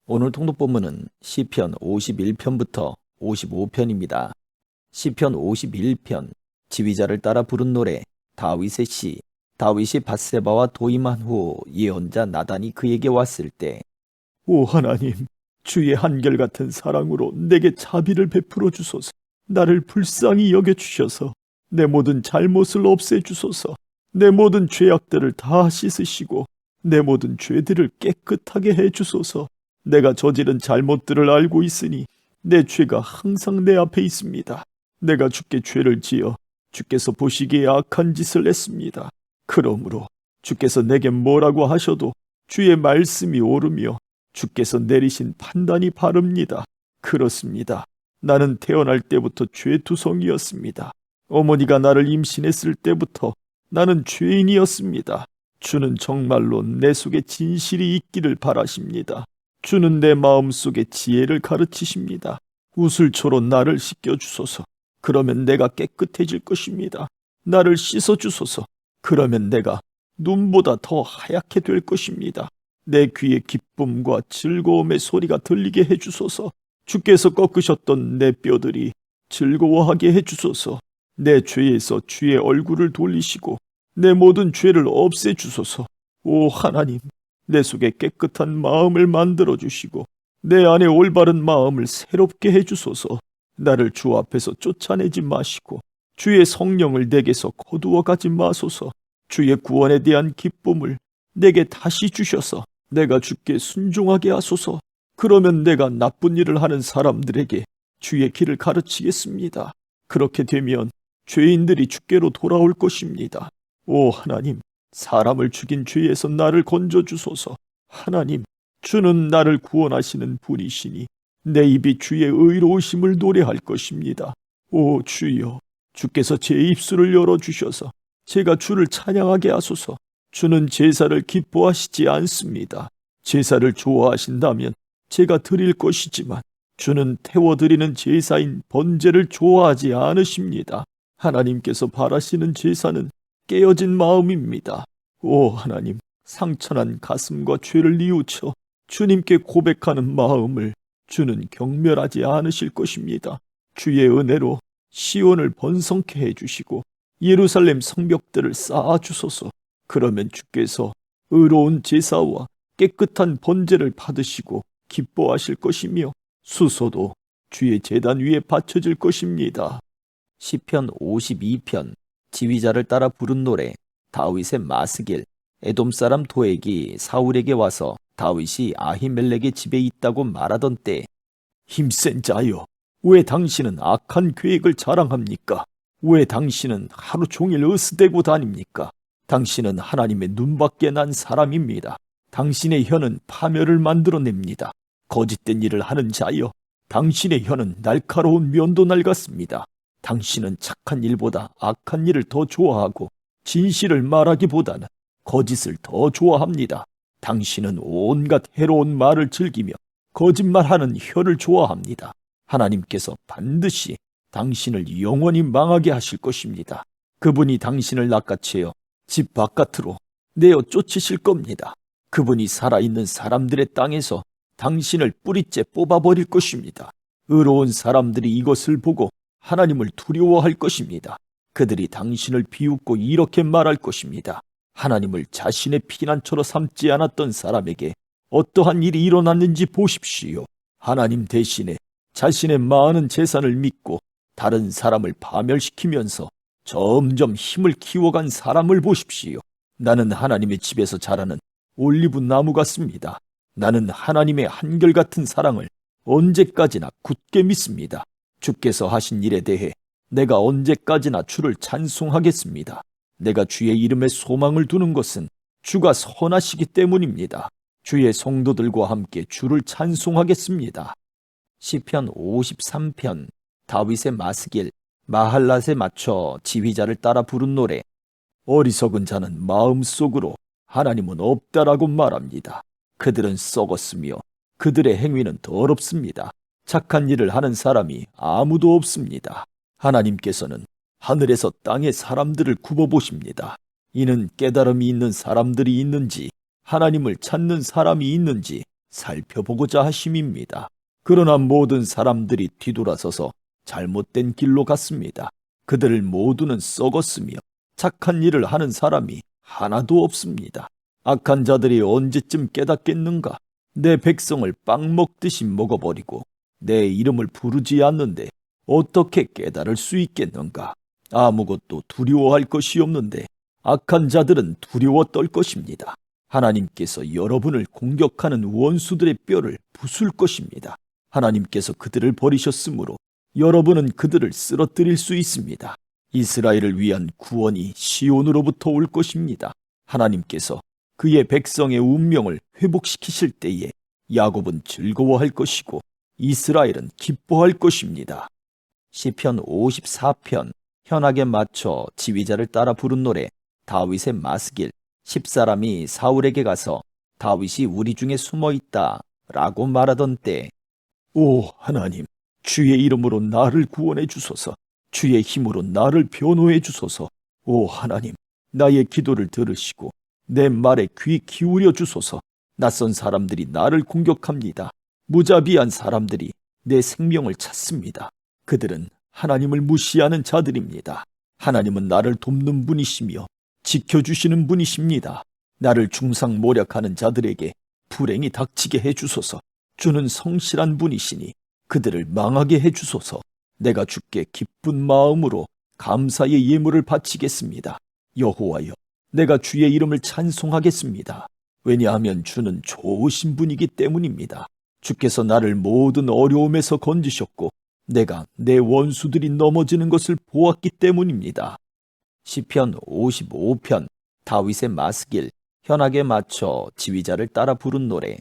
오늘 통독본문은 시편 51편부터 55편입니다. 시편 51편, 지휘자를 따라 부른 노래, 다윗의 시. 다윗이 밧세바와 도임한 후 예언자 나단이 그에게 왔을 때, 오 하나님, 주의 한결같은 사랑으로 내게 자비를 베풀어 주소서. 나를 불쌍히 여겨 주셔서 내 모든 잘못을 없애 주소서. 내 모든 죄악들을 다 씻으시고 내 모든 죄들을 깨끗하게 해 주소서. 내가 저지른 잘못들을 알고 있으니 내 죄가 항상 내 앞에 있습니다. 내가 주께 죄를 지어 주께서 보시기에 악한 짓을 했습니다. 그러므로 주께서 내게 뭐라고 하셔도 주의 말씀이 옳으며 주께서 내리신 판단이 바릅니다. 그렇습니다. 나는 태어날 때부터 죄투성이었습니다. 어머니가 나를 임신했을 때부터 나는 죄인이었습니다. 주는 정말로 내 속에 진실이 있기를 바라십니다. 주는 내 마음속에 지혜를 가르치십니다. 우슬초로 나를 씻겨주소서. 그러면 내가 깨끗해질 것입니다. 나를 씻어주소서. 그러면 내가 눈보다 더 하얗게 될 것입니다. 내 귀에 기쁨과 즐거움의 소리가 들리게 해주소서. 주께서 꺾으셨던 내 뼈들이 즐거워하게 해주소서. 내 죄에서 주의 얼굴을 돌리시고 내 모든 죄를 없애주소서. 오 하나님, 내 속에 깨끗한 마음을 만들어주시고 내 안에 올바른 마음을 새롭게 해주소서. 나를 주 앞에서 쫓아내지 마시고 주의 성령을 내게서 거두어 가지 마소서. 주의 구원에 대한 기쁨을 내게 다시 주셔서 내가 주께 순종하게 하소서. 그러면 내가 나쁜 일을 하는 사람들에게 주의 길을 가르치겠습니다. 그렇게 되면 죄인들이 주께로 돌아올 것입니다. 오 하나님, 사람을 죽인 죄에서 나를 건져주소서. 하나님, 주는 나를 구원하시는 분이시니 내 입이 주의 의로우심을 노래할 것입니다. 오 주여, 주께서 제 입술을 열어주셔서 제가 주를 찬양하게 하소서. 주는 제사를 기뻐하시지 않습니다. 제사를 좋아하신다면 제가 드릴 것이지만 주는 태워드리는 제사인 번제를 좋아하지 않으십니다. 하나님께서 바라시는 제사는 깨어진 마음입니다. 오 하나님, 상처난 가슴과 죄를 뉘우쳐 주님께 고백하는 마음을 주는 경멸하지 않으실 것입니다. 주의 은혜로 시온을 번성케 해주시고 예루살렘 성벽들을 쌓아주소서. 그러면 주께서 의로운 제사와 깨끗한 번제를 받으시고 기뻐하실 것이며 수소도 주의 제단 위에 바쳐질 것입니다. 시편 52편, 지휘자를 따라 부른 노래, 다윗의 마스길. 에돔 사람 도액이 사울에게 와서 다윗이 아히멜렉의 집에 있다고 말하던 때, 힘센 자여, 왜 당신은 악한 계획을 자랑합니까? 왜 당신은 하루 종일 으스대고 다닙니까? 당신은 하나님의 눈밖에 난 사람입니다. 당신의 혀는 파멸을 만들어냅니다. 거짓된 일을 하는 자여, 당신의 혀는 날카로운 면도날 같습니다. 당신은 착한 일보다 악한 일을 더 좋아하고 진실을 말하기보다는 거짓을 더 좋아합니다. 당신은 온갖 해로운 말을 즐기며 거짓말하는 혀를 좋아합니다. 하나님께서 반드시 당신을 영원히 망하게 하실 것입니다. 그분이 당신을 낚아채어 집 바깥으로 내어 쫓으실 겁니다. 그분이 살아있는 사람들의 땅에서 당신을 뿌리째 뽑아버릴 것입니다. 의로운 사람들이 이것을 보고 하나님을 두려워할 것입니다. 그들이 당신을 비웃고 이렇게 말할 것입니다. 하나님을 자신의 피난처로 삼지 않았던 사람에게 어떠한 일이 일어났는지 보십시오. 하나님 대신에 자신의 많은 재산을 믿고 다른 사람을 파멸시키면서 점점 힘을 키워간 사람을 보십시오. 나는 하나님의 집에서 자라는 올리브 나무 같습니다. 나는 하나님의 한결같은 사랑을 언제까지나 굳게 믿습니다. 주께서 하신 일에 대해 내가 언제까지나 주를 찬송하겠습니다. 내가 주의 이름에 소망을 두는 것은 주가 선하시기 때문입니다. 주의 성도들과 함께 주를 찬송하겠습니다. 시편 53편, 다윗의 마스길. 마할랏에 맞춰 지휘자를 따라 부른 노래. 어리석은 자는 마음속으로 하나님은 없다라고 말합니다. 그들은 썩었으며 그들의 행위는 더럽습니다. 착한 일을 하는 사람이 아무도 없습니다. 하나님께서는 하늘에서 땅의 사람들을 굽어보십니다. 이는 깨달음이 있는 사람들이 있는지 하나님을 찾는 사람이 있는지 살펴보고자 하심입니다. 그러나 모든 사람들이 뒤돌아서서 잘못된 길로 갔습니다. 그들 모두는 썩었으며 착한 일을 하는 사람이 하나도 없습니다. 악한 자들이 언제쯤 깨닫겠는가? 내 백성을 빵 먹듯이 먹어버리고 내 이름을 부르지 않는데 어떻게 깨달을 수 있겠는가? 아무것도 두려워할 것이 없는데 악한 자들은 두려워 떨 것입니다. 하나님께서 여러분을 공격하는 원수들의 뼈를 부술 것입니다. 하나님께서 그들을 버리셨으므로 여러분은 그들을 쓰러뜨릴 수 있습니다. 이스라엘을 위한 구원이 시온으로부터 올 것입니다. 하나님께서 그의 백성의 운명을 회복시키실 때에 야곱은 즐거워할 것이고 이스라엘은 기뻐할 것입니다. 시편 54편 현악에 맞춰 지휘자를 따라 부른 노래 다윗의 마스길 10사람이 사울에게 가서 다윗이 우리 중에 숨어있다 라고 말하던 때 오 하나님, 주의 이름으로 나를 구원해 주소서. 주의 힘으로 나를 변호해 주소서. 오 하나님, 나의 기도를 들으시고 내 말에 귀 기울여 주소서. 낯선 사람들이 나를 공격합니다. 무자비한 사람들이 내 생명을 찾습니다. 그들은 하나님을 무시하는 자들입니다. 하나님은 나를 돕는 분이시며 지켜주시는 분이십니다. 나를 중상모략하는 자들에게 불행이 닥치게 해주소서. 주는 성실한 분이시니 그들을 망하게 해주소서. 내가 주께 기쁜 마음으로 감사의 예물을 바치겠습니다. 여호와여, 내가 주의 이름을 찬송하겠습니다. 왜냐하면 주는 좋으신 분이기 때문입니다. 주께서 나를 모든 어려움에서 건지셨고 내가 내 원수들이 넘어지는 것을 보았기 때문입니다. 시편 55편 다윗의 마스길 현악에 맞춰 지휘자를 따라 부른 노래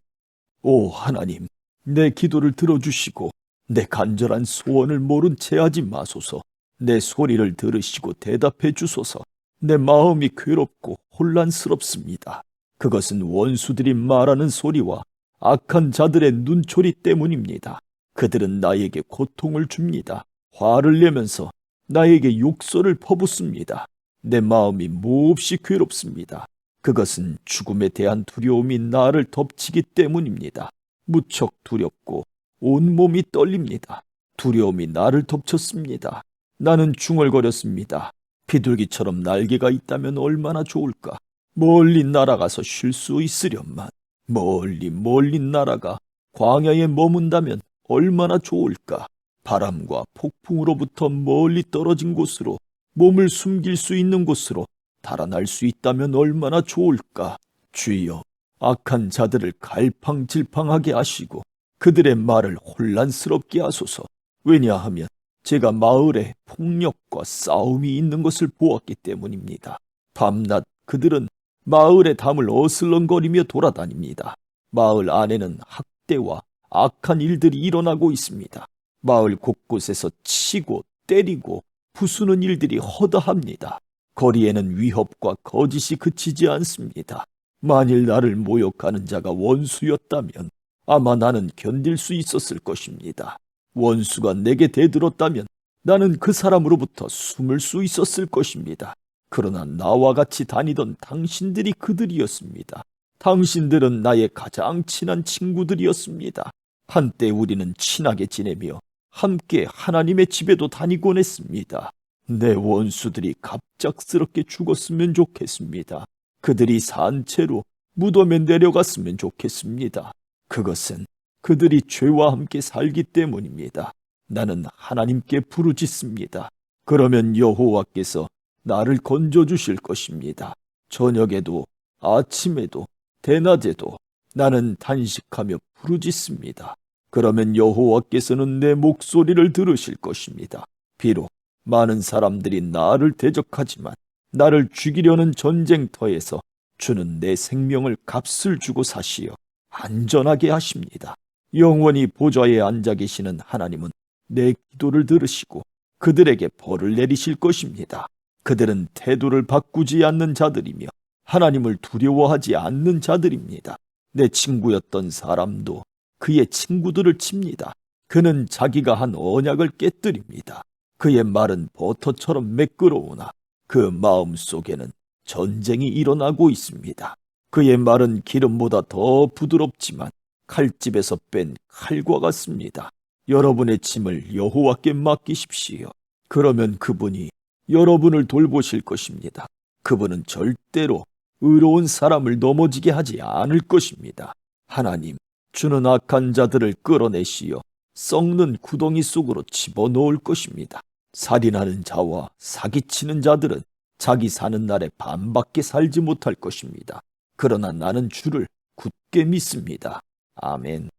오 하나님, 내 기도를 들어주시고 내 간절한 소원을 모른 채 하지 마소서. 내 소리를 들으시고 대답해 주소서. 내 마음이 괴롭고 혼란스럽습니다. 그것은 원수들이 말하는 소리와 악한 자들의 눈초리 때문입니다. 그들은 나에게 고통을 줍니다. 화를 내면서 나에게 욕설을 퍼붓습니다. 내 마음이 몹시 괴롭습니다. 그것은 죽음에 대한 두려움이 나를 덮치기 때문입니다. 무척 두렵고 온몸이 떨립니다. 두려움이 나를 덮쳤습니다. 나는 중얼거렸습니다. 비둘기처럼 날개가 있다면 얼마나 좋을까. 멀리 날아가서 쉴 수 있으련만. 멀리 날아가 광야에 머문다면 얼마나 좋을까. 바람과 폭풍으로부터 멀리 떨어진 곳으로 몸을 숨길 수 있는 곳으로 달아날 수 있다면 얼마나 좋을까. 주여, 악한 자들을 갈팡질팡하게 하시고 그들의 말을 혼란스럽게 하소서. 왜냐하면 제가 마을에 폭력과 싸움이 있는 것을 보았기 때문입니다. 밤낮 그들은 마을의 담을 어슬렁거리며 돌아다닙니다. 마을 안에는 학대와 악한 일들이 일어나고 있습니다. 마을 곳곳에서 치고 때리고 부수는 일들이 허다합니다. 거리에는 위협과 거짓이 그치지 않습니다. 만일 나를 모욕하는 자가 원수였다면 아마 나는 견딜 수 있었을 것입니다. 원수가 내게 대들었다면 나는 그 사람으로부터 숨을 수 있었을 것입니다. 그러나 나와 같이 다니던 당신들이 그들이었습니다. 당신들은 나의 가장 친한 친구들이었습니다. 한때 우리는 친하게 지내며 함께 하나님의 집에도 다니곤 했습니다. 내 원수들이 갑작스럽게 죽었으면 좋겠습니다. 그들이 산 채로 무덤에 내려갔으면 좋겠습니다. 그것은 그들이 죄와 함께 살기 때문입니다. 나는 하나님께 부르짖습니다. 그러면 여호와께서 나를 건져주실 것입니다. 저녁에도 아침에도 대낮에도 나는 단식하며 부르짖습니다. 그러면 여호와께서는 내 목소리를 들으실 것입니다. 비록 많은 사람들이 나를 대적하지만 나를 죽이려는 전쟁터에서 주는 내 생명을 값을 주고 사시어 안전하게 하십니다. 영원히 보좌에 앉아 계시는 하나님은 내 기도를 들으시고 그들에게 벌을 내리실 것입니다. 그들은 태도를 바꾸지 않는 자들이며 하나님을 두려워하지 않는 자들입니다. 내 친구였던 사람도 그의 친구들을 칩니다. 그는 자기가 한 언약을 깨뜨립니다. 그의 말은 버터처럼 매끄러우나 그 마음 속에는 전쟁이 일어나고 있습니다. 그의 말은 기름보다 더 부드럽지만 칼집에서 뺀 칼과 같습니다. 여러분의 짐을 여호와께 맡기십시오. 그러면 그분이 여러분을 돌보실 것입니다. 그분은 절대로 의로운 사람을 넘어지게 하지 않을 것입니다. 하나님, 주는 악한 자들을 끌어내시어 썩는 구덩이 속으로 집어넣을 것입니다. 살인하는 자와 사기치는 자들은 자기 사는 날에 반밖에 살지 못할 것입니다. 그러나 나는 주를 굳게 믿습니다. 아멘.